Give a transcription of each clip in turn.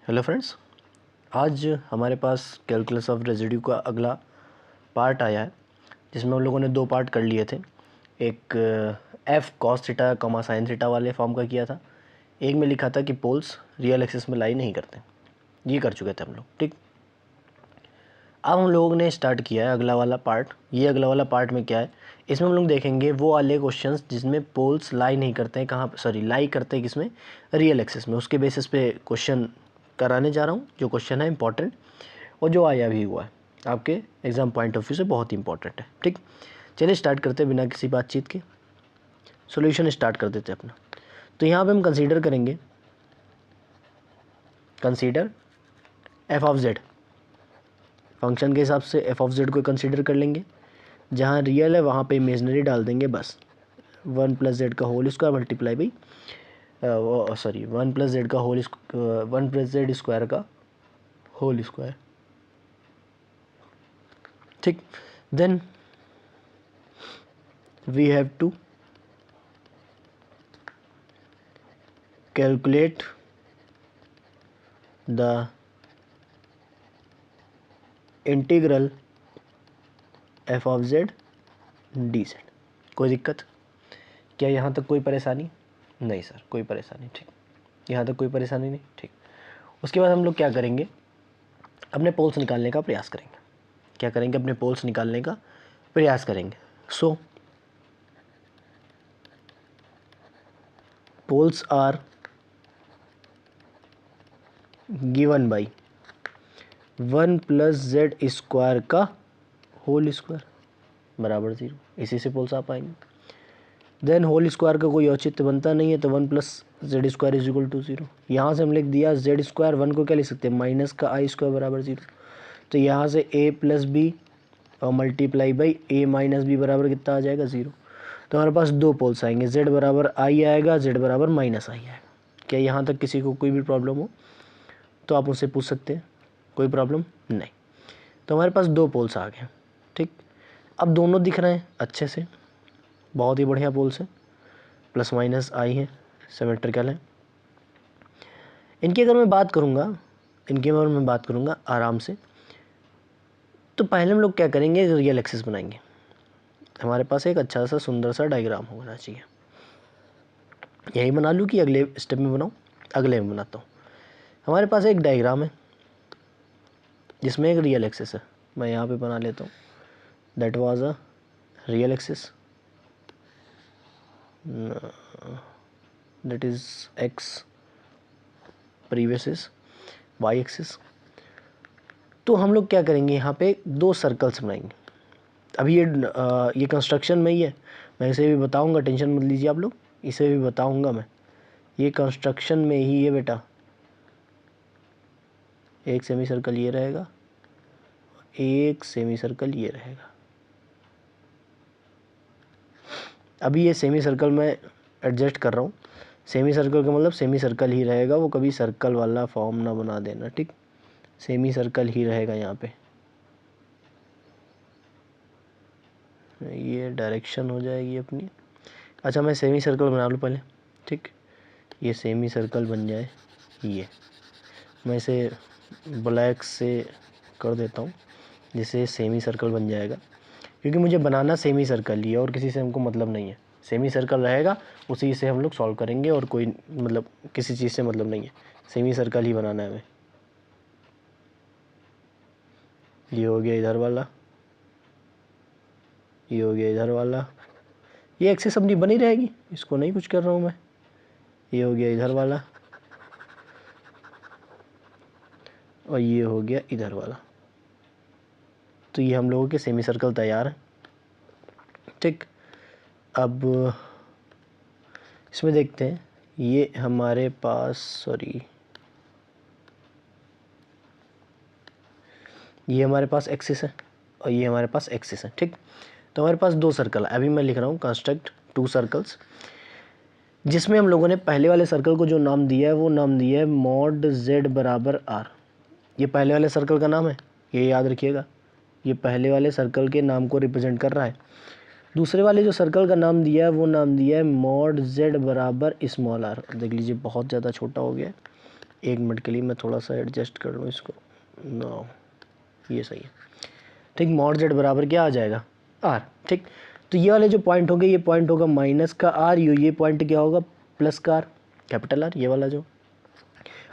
Hello friends, आज हमारे पास calculus of residue का अगला पार्ट आया है जिसमें हम लोगों ने दो पार्ट कर लिए थे। एक F cos theta comma sine theta वाले फॉर्म का किया था। एक में लिखा था कि पोल्स रियल एक्सिस में लाई नहीं करते, ये कर चुके थे हम लोग। ठीक, अब हम लोगों ने स्टार्ट किया है अगला वाला पार्ट। ये अगला वाला पार्ट में क्या है, इसमें हम लोग देखेंगे वो वाले क्वेश्चंस जिसमें पोल्स लाई नहीं करते हैं, कहाँ सॉरी लाई करते हैं किसमें, रियल एक्सिस में। उसके बेसिस पे क्वेश्चन कराने जा रहा हूँ। जो क्वेश्चन है इंपॉर्टेंट और जो आया भी हुआ है आपके एग्ज़ाम पॉइंट ऑफ व्यू से बहुत ही इंपॉर्टेंट है। ठीक, चलिए स्टार्ट करते हैं बिना किसी बातचीत के। सॉल्यूशन स्टार्ट कर देते हैं अपना। तो यहाँ पे हम कंसीडर करेंगे, consider F of Z. Function के हिसाब से एफ ऑफ जेड को कंसीडर कर लेंगे। जहाँ रियल है वहाँ पे इमेजनरी डाल देंगे बस। 1 + z का whole square multiply by 1 + z का होल 1 + z स्क्वायर का होल स्क्वायर। ठीक, then we have to calculate the integral F of Z D Z. कोई दिक्कत क्या, यहाँ तक कोई परेशानी नहीं? सर कोई परेशानी, ठीक, यहाँ तक कोई परेशानी नहीं। ठीक, उसके बाद हम लोग क्या करेंगे, अपने पोल्स निकालने का प्रयास करेंगे। क्या करेंगे, अपने पोल्स निकालने का प्रयास करेंगे। So poles are given by 1 + z square का होल स्क्वायर बराबर 0। इसी से पोल्स आ पाएंगे। देन होल स्क्वायर का कोई औचित्य बनता नहीं है, तो 1 + z square is equal to 0। यहाँ से हम लिख दिया z स्क्वायर, 1 को क्या लिख सकते हैं, माइनस का i स्क्वायर बराबर 0। तो यहाँ से a + b और मल्टीप्लाई बाई a - b बराबर कितना आ जाएगा, 0। तो हमारे पास दो पोल्स आएंगे, z बराबर i आएगा, z बराबर -i आएगा। क्या यहाँ तक किसी को कोई भी प्रॉब्लम हो तो आप उससे पूछ सकते हैं, कोई प्रॉब्लम नहीं। तो हमारे पास दो पोल्स आ गए। ठीक, अब दोनों दिख रहे हैं अच्छे से, बहुत ही बढ़िया पोल्स हैं, +- है, सिमेट्रिकल है। इनकी अगर मैं बात करूँगा आराम से, तो पहले हम लोग क्या करेंगे, रियल एक्सिस बनाएंगे। हमारे पास एक अच्छा सा सुंदर सा डायग्राम होना चाहिए। यही बना लूँ कि अगले स्टेप में बनाऊँ? अगले में बनाता हूँ। हमारे पास एक डायग्राम है जिसमें एक रियल एक्सिस है। मैं यहाँ पे बना लेता हूँ, that was a real axis, that is X, previous is Y axis. तो हम लोग क्या करेंगे, यहाँ पे दो सर्कल्स बनाएंगे। अभी ये कंस्ट्रक्शन में ही है, मैं इसे भी बताऊँगा, टेंशन मत लीजिए आप लोग, इसे भी बताऊँगा मैं। ये कंस्ट्रक्शन में ही है बेटा। एक सेमी सर्कल ये रहेगा, एक सेमी सर्कल ये रहेगा। अभी ये सेमी सर्कल मैं एडजस्ट कर रहा हूँ। सेमी सर्कल का मतलब सेमी सर्कल ही रहेगा, वो कभी सर्कल वाला फॉर्म ना बना देना। ठीक, सेमी सर्कल ही रहेगा यहाँ पे। ये डायरेक्शन हो जाएगी अपनी। अच्छा, मैं सेमी सर्कल बना लूँ पहले। ठीक, ये सेमी सर्कल बन जाए, ये मैं इसे ब्लैक से कर देता हूँ जिससे सेमी सर्कल बन जाएगा, क्योंकि मुझे बनाना सेमी सर्कल ही है और किसी से हमको मतलब नहीं है। सेमी सर्कल रहेगा, उसी से हम लोग सॉल्व करेंगे और कोई मतलब किसी चीज़ से मतलब नहीं है, सेमी सर्कल ही बनाना है हमें। ये हो गया इधर वाला, ये हो गया इधर वाला। ये एक्सिस अपनी बनी रहेगी, इसको नहीं कुछ कर रहा हूँ मैं। ये हो गया इधर वाला और ये हो गया इधर वाला। तो ये हम लोगों के सेमी सर्कल तैयार है। ठीक, अब इसमें देखते हैं, ये हमारे पास ये हमारे पास एक्सिस है और ये हमारे पास एक्सिस है। ठीक, तो हमारे पास दो सर्कल है। अभी मैं लिख रहा हूँ कंस्ट्रक्ट टू सर्कल्स, जिसमें हम लोगों ने पहले वाले सर्कल को जो नाम दिया है वो नाम दिया है मॉड z बराबर r। ये पहले वाले सर्कल का नाम है, ये याद रखिएगा। ये पहले वाले सर्कल के नाम को रिप्रेजेंट कर रहा है। दूसरे वाले जो सर्कल का नाम दिया है वो नाम दिया है मॉड z बराबर r। देख लीजिए बहुत ज़्यादा छोटा हो गया है, एक मिनट के लिए मैं थोड़ा सा एडजस्ट कर लूँ इसको। नो, ये सही है। ठीक, मॉड जेड बराबर क्या आ जाएगा, आर। ठीक, तो ये वाले जो पॉइंट होंगे, ये पॉइंट होगा माइनस का आर, ये पॉइंट क्या होगा प्लस का आर, कैपिटल आर, ये वाला जो।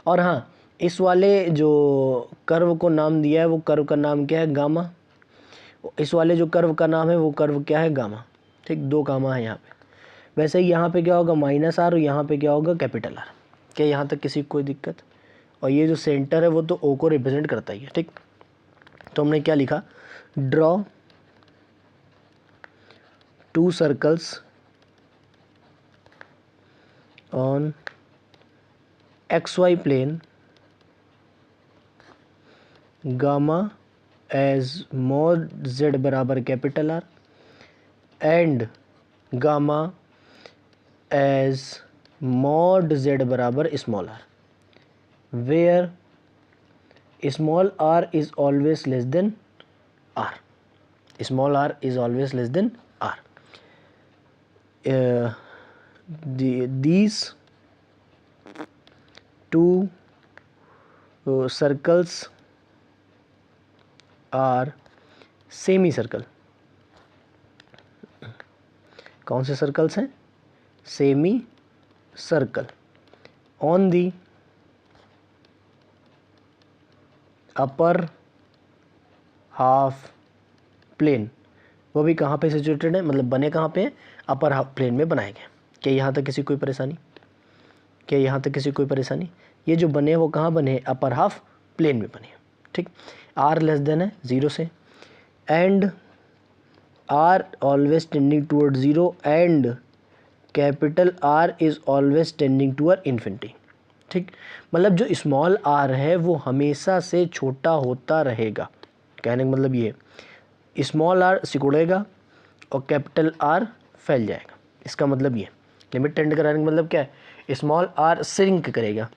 और हाँ, इस वाले जो कर्व को नाम दिया है वो कर्व का नाम क्या है, गामा। इस वाले जो कर्व का नाम है वो कर्व क्या है, गामा। ठीक, दो गामा है यहाँ पे। वैसे ही यहाँ पे क्या होगा माइनस आर, और यहाँ पे क्या होगा कैपिटल आर। क्या यहाँ तक किसी को कोई दिक्कत? और ये जो सेंटर है वो तो ओ को रिप्रेजेंट करता ही है। ठीक, तो हमने क्या लिखा, draw two circles on XY plane, gamma as mod z बराबर capital R and gamma as mod z बराबर small R, where small R is always less than R, small R is always less than R. these two circles are semi circle. कौन से circles हैं, semi circle, on the upper half plane. वो भी कहाँ पे situated है, मतलब बने कहाँ पे हैं, अपर हाफ प्लेन में बनाए गए। क्या यहाँ तक किसी कोई परेशानी, क्या यहाँ तक किसी कोई परेशानी? ये जो बने वो कहाँ बने, अपर हाफ प्लेन में बने। ठीक, आर लेस देन है 0 से, and R always tending toward 0 and capital R is always tending toward infinity. ठीक, मतलब जो स्मॉल आर है वो हमेशा से छोटा होता रहेगा। कहने का मतलब ये, स्मॉल आर सिकुड़ेगा और कैपिटल आर फैल जाएगा। इसका मतलब ये, लिमिट टेंड कराने का मतलब क्या है, स्मॉल आर श्रिंक करेगा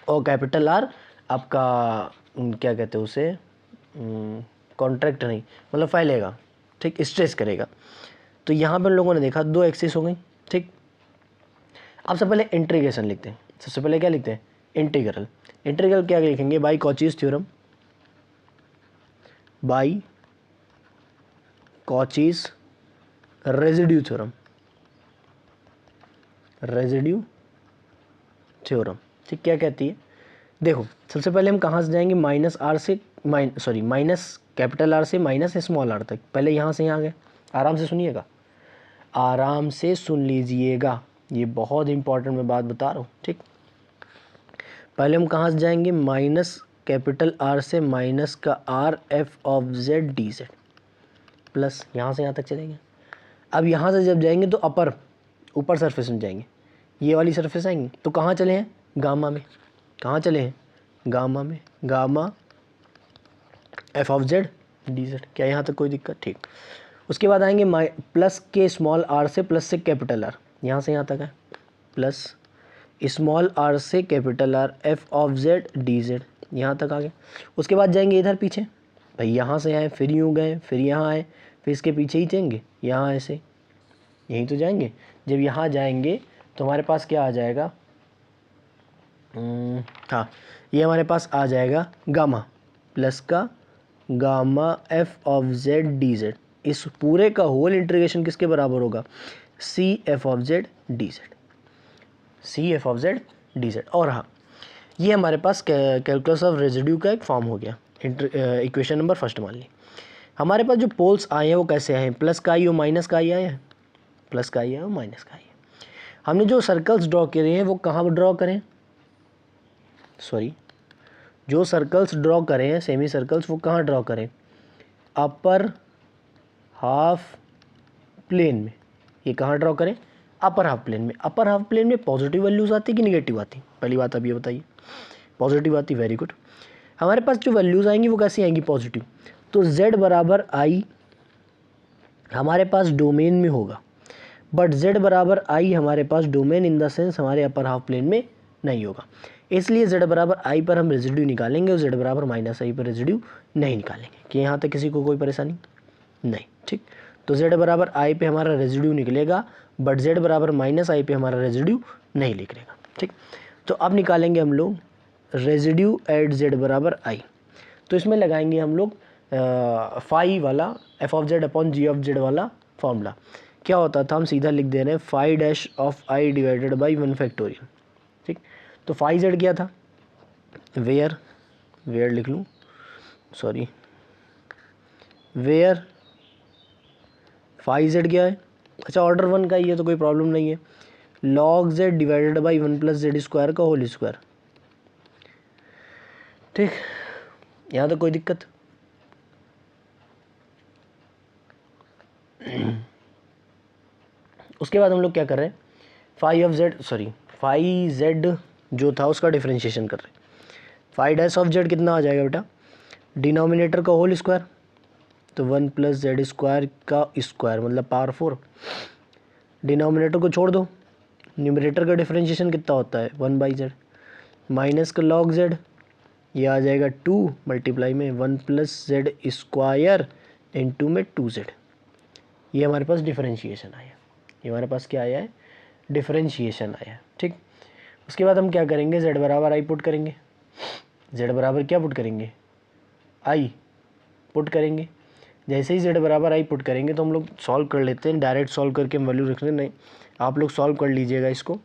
और कैपिटल आर आपका क्या कहते हैं उसे, कॉन्ट्रैक्ट नहीं, मतलब फैलेगा। ठीक, स्ट्रेस करेगा। तो यहाँ पर लोगों ने देखा दो एक्सिस हो गई। ठीक, अब सबसे पहले इंटीग्रेशन लिखते हैं। सबसे पहले क्या लिखते हैं, इंटीग्रल। इंटीग्रल क्या लिखेंगे, by Cauchy's theorem, by Cauchy's residue theorem, residue theorem. ठीक, क्या कहती है, देखो सबसे पहले हम कहाँ से जाएंगे, माइनस आर से माइनस कैपिटल आर से माइनस स्मॉल आर तक। पहले यहाँ से यहाँ गए, आराम से सुनिएगा, आराम से सुन लीजिएगा, ये बहुत इंपॉर्टेंट मैं बात बता रहा हूँ। ठीक, पहले हम कहाँ से जाएंगे, माइनस कैपिटल आर से माइनस का R F of Z D Z plus यहाँ से यहाँ तक चलेंगे। अब यहाँ से जब जाएंगे तो ऊपर सरफेस में जाएंगे, ये वाली सरफेस आएंगे तो कहाँ चले हैं, गामा में। कहाँ चले हैं, गामा में, gamma F of Z D Z. क्या यहाँ तक कोई दिक्कत? ठीक, उसके बाद आएंगे प्लस के स्मॉल आर से प्लस से कैपिटल आर, यहाँ से यहाँ तक है, प्लस स्मॉल आर से capital R F of Z D Z, यहाँ तक आ गए। उसके बाद जाएंगे इधर पीछे, भाई यहाँ से आए फिर यूँ गए फिर यहाँ आए फिर इसके पीछे ही जाएंगे, यहाँ ऐसे यहीं तो जाएंगे। जब यहाँ जाएंगे तो हमारे पास क्या आ जाएगा, हाँ ये हमारे पास आ जाएगा गामा प्लस का gamma F of Z D Z. इस पूरे का होल इंटीग्रेशन किसके बराबर होगा, C F of Z D Z, C F of Z D Z. और हाँ, ये हमारे पास कैलकुलस ऑफ रेजिड्यू का एक फॉर्म हो गया। इक्वेशन नंबर फर्स्ट मान ली। हमारे पास जो पोल्स आए हैं वो कैसे आए हैं, प्लस का आई और माइनस का आई आए हैं, प्लस का आई है और माइनस का आई है। हमने जो सर्कल्स ड्रॉ करे हैं वो कहाँ ड्रॉ करें, जो सर्कल्स ड्रॉ करें हैं सेमी सर्कल्स, वो कहाँ ड्रॉ करें, अपर हाफ प्लेन में। ये कहाँ ड्रॉ करें, अपर हाफ प्लेन में। अपर हाफ प्लेन में पॉजिटिव वैल्यूज़ आती कि निगेटिव आती, पहली बात अब ये बताइए। पॉजिटिव आती, वेरी गुड। हमारे पास जो वैल्यूज़ आएंगी वो कैसी आएंगी, पॉजिटिव। तो z बराबर आई हमारे पास डोमेन में होगा, बट z बराबर आई हमारे पास डोमेन इन द सेंस हमारे अपर हाफ प्लेन में नहीं होगा। इसलिए z बराबर आई पर हम रेजिड्यू निकालेंगे और z बराबर माइनस आई पर रेजिड्यू नहीं निकालेंगे। कि यहाँ तक किसी को कोई परेशानी नहीं? ठीक, तो z बराबर आई पे हमारा रेजिड्यू निकलेगा, बट z बराबर माइनस आई पे हमारा रेजिड्यू नहीं निकलेगा। ठीक, तो अब निकालेंगे हम लोग रेजिड्यू एट जेड बराबर आई। तो इसमें लगाएंगे हम लोग फाई वाला F of Z upon G of Z वाला फॉर्मूला। क्या होता था, हम सीधा लिख दे रहे हैं phi dash of I divided by 1 factorial. ठीक, तो फाई जेड क्या था, वेयर लिख लूँ, सॉरी, वेयर फाई जेड क्या है, अच्छा ऑर्डर 1 का ही है तो कोई प्रॉब्लम नहीं है, log Z divided by 1 plus Z square का होल स्क्वायर। ठीक, यहाँ तो कोई दिक्कत। उसके बाद हम लोग क्या कर रहे हैं, फाई जेड जो था उसका डिफरेंशिएशन कर रहे हैं। फाई डैश ऑफ जेड कितना आ जाएगा बेटा, डिनोमिनेटर का होल स्क्वायर, तो 1 प्लस जेड स्क्वायर का स्क्वायर मतलब पावर 4। डिनोमिनेटर को छोड़ दो, न्यूमरेटर का डिफरेंशिएशन कितना होता है 1 बाई जेड, माइनस का लॉग जेड, ये आ जाएगा 2 मल्टीप्लाई में 1 प्लस जेड स्क्वायर इंटू में 2z। ये हमारे पास डिफरेंशिएशन आया, ये हमारे पास क्या आया है, डिफरेंशिएशन आया। ठीक, उसके बाद हम क्या करेंगे, z बराबर आई पुट करेंगे, z बराबर क्या पुट करेंगे, आई पुट करेंगे। जैसे ही z बराबर आई पुट करेंगे तो हम लोग सॉल्व कर लेते हैं, डायरेक्ट सॉल्व करके हम वैल्यू रखने नहीं, आप लोग सॉल्व कर लीजिएगा इसको।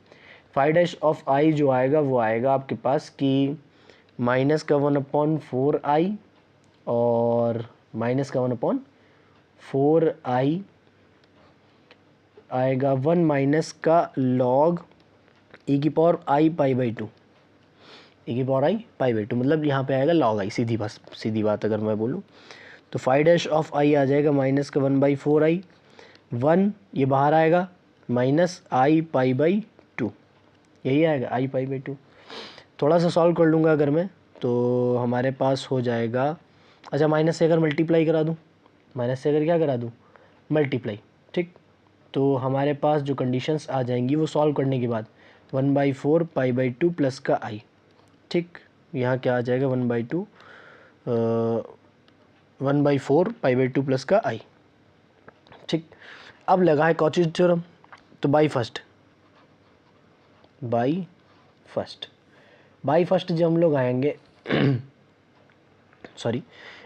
फाई डैश ऑफ आई जो आएगा वो आएगा आपके पास कि माइनस का 1/4i और माइनस का 1/4i आएगा 1 माइनस का लॉग e की power I pi by 2, e की पावर आई पाई बाई 2 मतलब यहाँ पे आएगा लॉग आई, सीधी बात अगर मैं बोलूँ तो फाई डैश ऑफ आई आ जाएगा माइनस का 1/4i, 1 ये बाहर आएगा माइनस आई पाई बाई 2, यही आएगा आई पाई बाई 2। थोड़ा सा सॉल्व कर लूँगा अगर मैं तो हमारे पास हो जाएगा, अच्छा माइनस से अगर मल्टीप्लाई करा दूँ, माइनस से अगर क्या करा दूँ मल्टीप्लाई, ठीक, तो हमारे पास जो कंडीशंस आ जाएंगी वो सॉल्व करने के बाद 1/4 पाई बाई 2 प्लस का आई। ठीक, यहाँ क्या आ जाएगा 1/4 पाई बाई 2 प्लस का आई। ठीक, अब लगा है कॉचीज थ्योरम, तो बाई फर्स्ट जो हम लोग आएंगे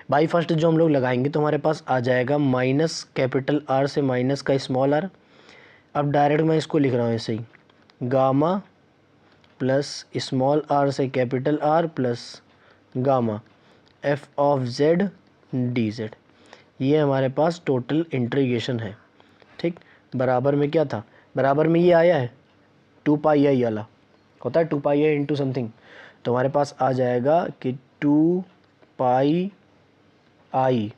बाई फर्स्ट जो हम लोग लगाएंगे तो हमारे पास आ जाएगा माइनस कैपिटल आर से माइनस का स्मॉल आर। अब डायरेक्ट मैं इसको लिख रहा हूँ ऐसे ही, गामा प्लस स्मॉल आर से capital R plus gamma F of Z D Z, ये हमारे पास टोटल इंटीग्रेशन है। ठीक, बराबर में क्या था, बराबर में ये आया है 2 पाई आई वाला होता है, 2 पाई आई इंटू समथिंग, तो हमारे पास आ जाएगा कि 2 पाई आई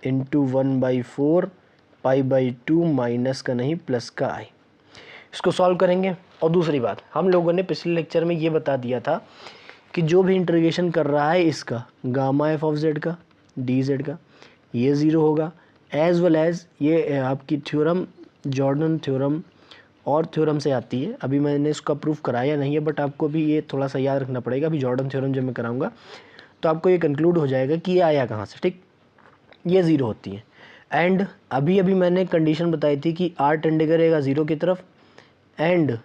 इंटू 1/4 पाई बाई 2 माइनस का नहीं प्लस का आई। इसको सॉल्व करेंगे। और दूसरी बात, हम लोगों ने पिछले लेक्चर में ये बता दिया था कि जो भी इंटीग्रेशन कर रहा है इसका गामा एफ ऑफ जेड का डी जेड का, ये ज़ीरो होगा, एज वेल एज ये आपकी थ्योरम जॉर्डन थ्योरम और थ्योरम से आती है। अभी मैंने इसका प्रूफ कराया नहीं है, बट आपको भी ये थोड़ा सा याद रखना पड़ेगा। अभी जॉर्डन थ्योरम जब मैं कराऊंगा तो आपको ये कंक्लूड हो जाएगा कि ये आया कहाँ से। ठीक, ये ज़ीरो होती है। एंड अभी मैंने कंडीशन बताई थी कि आर टेंड करेगा ज़ीरो की तरफ एंड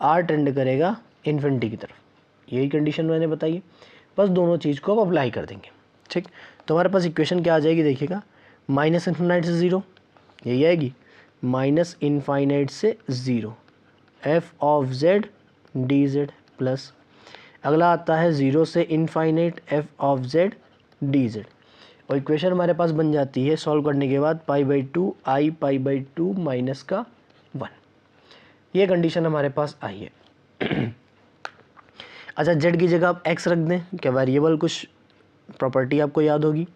आर टेंड करेगा इन्फिनिटी की तरफ, यही कंडीशन मैंने बताई है। बस दोनों चीज़ को अब अप्लाई कर देंगे। ठीक, तो हमारे पास इक्वेशन क्या आ जाएगी, देखिएगा, माइनस इन्फिनाइट से ज़ीरो, यही आएगी, माइनस इनफाइनाइट से zero F of Z D Z plus अगला आता है ज़ीरो से infinite F of Z D Z. और इक्वेशन हमारे पास बन जाती है सॉल्व करने के बाद pi by 2 I pi by 2 minus का 1, ये कंडीशन हमारे पास आई है। अच्छा, जेड की जगह आप एक्स रख दें, क्या वेरिएबल कुछ प्रॉपर्टी आपको याद होगी,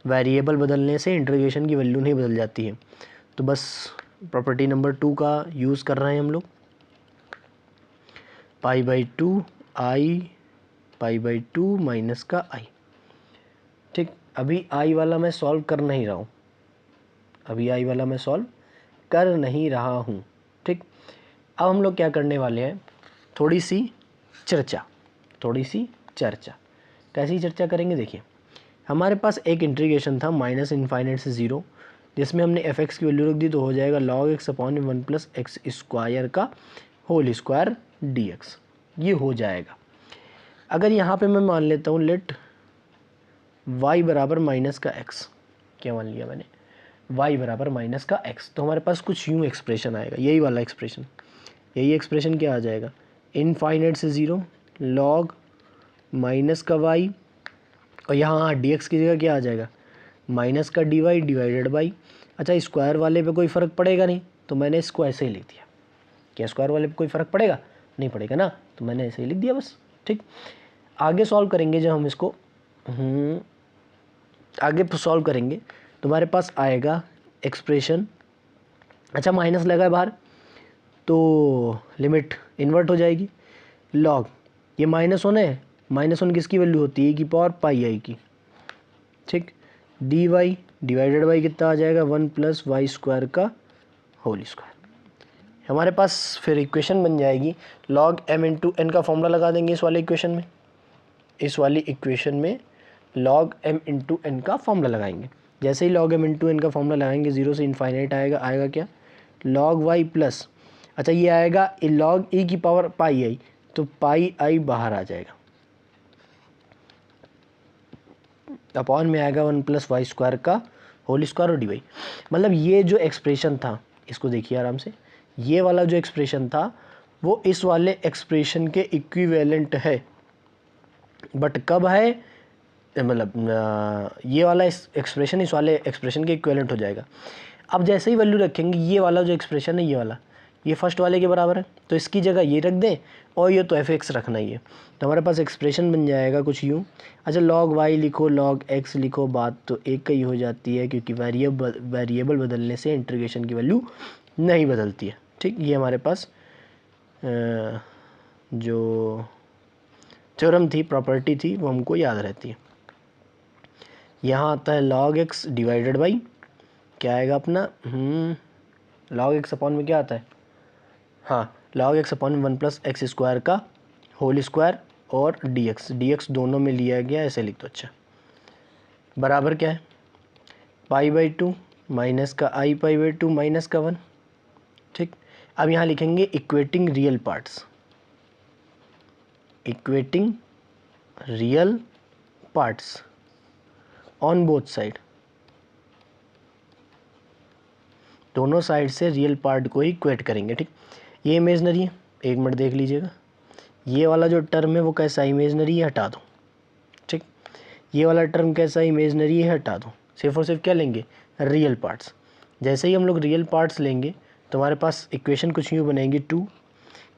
वेरिएबल बदलने से इंटीग्रेशन की वैल्यू नहीं बदल जाती है, तो बस प्रॉपर्टी नंबर 2 का यूज़ कर रहे हैं हम लोग, pi by 2 I pi by 2 minus का आई। ठीक, अभी आई वाला मैं सॉल्व कर नहीं रहा हूँ, ठीक, अब हम लोग क्या करने वाले हैं, थोड़ी सी चर्चा। कैसी चर्चा करेंगे, देखिए, हमारे पास एक इंटीग्रेशन था माइनस इनफाइनाइट से ज़ीरो, जिसमें हमने एफ एक्स की वैल्यू रख दी, तो हो जाएगा log x upon 1 plus x square का होल स्क्वायर डी एक्स, ये हो जाएगा। अगर यहाँ पे मैं मान लेता हूँ लेट y बराबर माइनस का x, क्या मान लिया मैंने, y बराबर माइनस का x, तो हमारे पास कुछ यूँ एक्सप्रेशन आएगा, यही वाला एक्सप्रेशन, यही एक्सप्रेशन क्या आ जाएगा, इनफाइनाइट से 0 log माइनस का y, और यहाँ dx की जगह क्या आ जाएगा, माइनस का dy डिवाइडेड बाई, अच्छा स्क्वायर वाले पे कोई फ़र्क पड़ेगा नहीं, तो मैंने इसको ऐसे ही लिख दिया। क्या स्क्वायर वाले पे कोई फ़र्क पड़ेगा, नहीं पड़ेगा ना, तो मैंने ऐसे ही लिख दिया बस। ठीक, आगे सॉल्व करेंगे जब हम इसको आगे सॉल्व करेंगे तो हमारे पास आएगा एक्सप्रेशन, अच्छा माइनस लगा है बाहर तो लिमिट इन्वर्ट हो जाएगी, लॉग ये माइनस वन किसकी वैल्यू होती है, की पावर पाई आई की। ठीक, डी वाई डिवाइडेड बाई कितना आ जाएगा, 1 प्लस वाई स्क्वायर का होल स्क्वायर। हमारे पास फिर इक्वेशन बन जाएगी log m इंटू एन का फॉर्मूला लगा देंगे इस वाले इक्वेशन में, इस वाली इक्वेशन में log m इंटू एन का फॉर्मूला लगाएंगे। जैसे ही log m इंटू एन का फॉर्मूला लगाएंगे 0 से इनफाइनाइट आएगा क्या, log y प्लस, अच्छा ये आएगा log e की पावर पाई आई, तो पाई आई बाहर आ जाएगा, अपॉन में आएगा 1 प्लस वाई स्क्वायर का होल स्क्वायर और डी वाई। मतलब ये जो एक्सप्रेशन था, इसको देखिए आराम से, ये वाला जो एक्सप्रेशन था वो इस वाले एक्सप्रेशन के इक्विवेलेंट है, बट कब है, मतलब ये वाला एक्सप्रेशन इस वाले एक्सप्रेशन के इक्विवेलेंट हो जाएगा। अब जैसे ही वैल्यू रखेंगे ये वाला जो एक्सप्रेशन है, ये वाला, ये फर्स्ट वाले के बराबर है, तो इसकी जगह ये रख दें, और ये तो f(x) रखना ही है, तो हमारे पास एक्सप्रेशन बन जाएगा कुछ यूँ। अच्छा log y लिखो log x लिखो, बात तो एक ही हो जाती है, क्योंकि वेरिएबल बदलने से इंटीग्रेशन की वैल्यू नहीं बदलती है। ठीक, ये हमारे पास जो थ्योरम थी, प्रॉपर्टी थी, वो हमको याद रहती है। यहाँ आता है log x डिवाइडेड बाई क्या आएगा अपना, log x अपॉन में क्या आता है, हाँ log x upon 1 plus x square का होल स्क्वायर और dx दोनों में लिया गया, ऐसे लिख दो। अच्छा बराबर क्या है, पाई बाई 2 माइनस का आई पाई बाई 2 माइनस का 1। ठीक, अब यहाँ लिखेंगे equating real parts, equating real parts on both side, दोनों साइड से रियल पार्ट को ही इक्वेट करेंगे। ठीक, ये इमेजनरी है, एक मिनट देख लीजिएगा, ये वाला जो टर्म है वो कैसा इमेजनरी है, हटा दो। ठीक, ये वाला टर्म कैसा इमेजनरी है, हटा दो, सिर्फ और सिर्फ क्या लेंगे, रियल पार्ट्स। जैसे ही हम लोग रियल पार्ट्स लेंगे तो हमारे पास इक्वेशन कुछ यूँ बनेगी, 2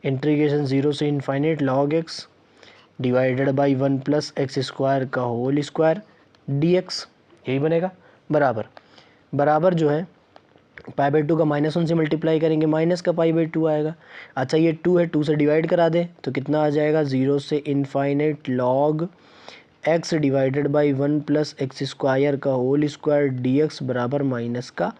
इंटीग्रेशन 0 से infinite log x divided by 1 plus x square का होल स्क्वायर dx, यही बनेगा। बराबर जो है पाई बाई 2 का -1 से मल्टीप्लाई करेंगे, माइनस का पाई बाई 2 आएगा। अच्छा ये 2 है, 2 से डिवाइड करा दे तो कितना आ जाएगा, 0 से infinite log x divided by 1 plus x square का होल स्क्वायर dx बराबर माइनस का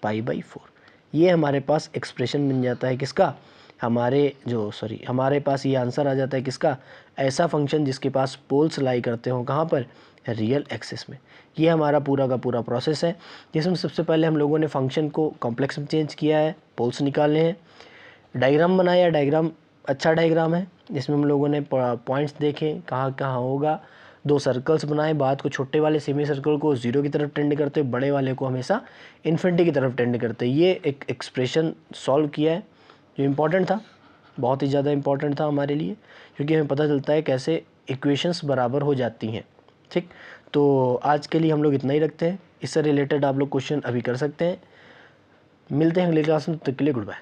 पाई बाई 4। ये हमारे पास एक्सप्रेशन बन जाता है किसका, हमारे पास ये आंसर आ जाता है किसका, ऐसा फंक्शन जिसके पास पोल्स लाई करते हो, कहाँ पर, रियल एक्सिस में। ये हमारा पूरा का पूरा प्रोसेस है, जिसमें सबसे पहले हम लोगों ने फंक्शन को कॉम्प्लेक्स में चेंज किया है, पोल्स निकाले हैं, डायग्राम बनाया, डायग्राम अच्छा डायग्राम है जिसमें हम लोगों ने पॉइंट्स देखे कहाँ कहाँ होगा, 2 सर्कल्स बनाए, बात को छोटे वाले सेमी सर्कल को 0 की तरफ टेंड करते, बड़े वाले को हमेशा इन्फिनिटी की तरफ टेंड करते। ये एक एक्सप्रेशन सॉल्व किया है जो इम्पॉर्टेंट था, बहुत ही ज़्यादा इम्पॉर्टेंट था हमारे लिए, क्योंकि हमें पता चलता है कैसे इक्वेशंस बराबर हो जाती हैं। ठीक, तो आज के लिए हम लोग इतना ही रखते हैं, इससे रिलेटेड आप लोग क्वेश्चन अभी कर सकते हैं। मिलते हैं अगले क्लास में, तब तक के लिए गुड बाय।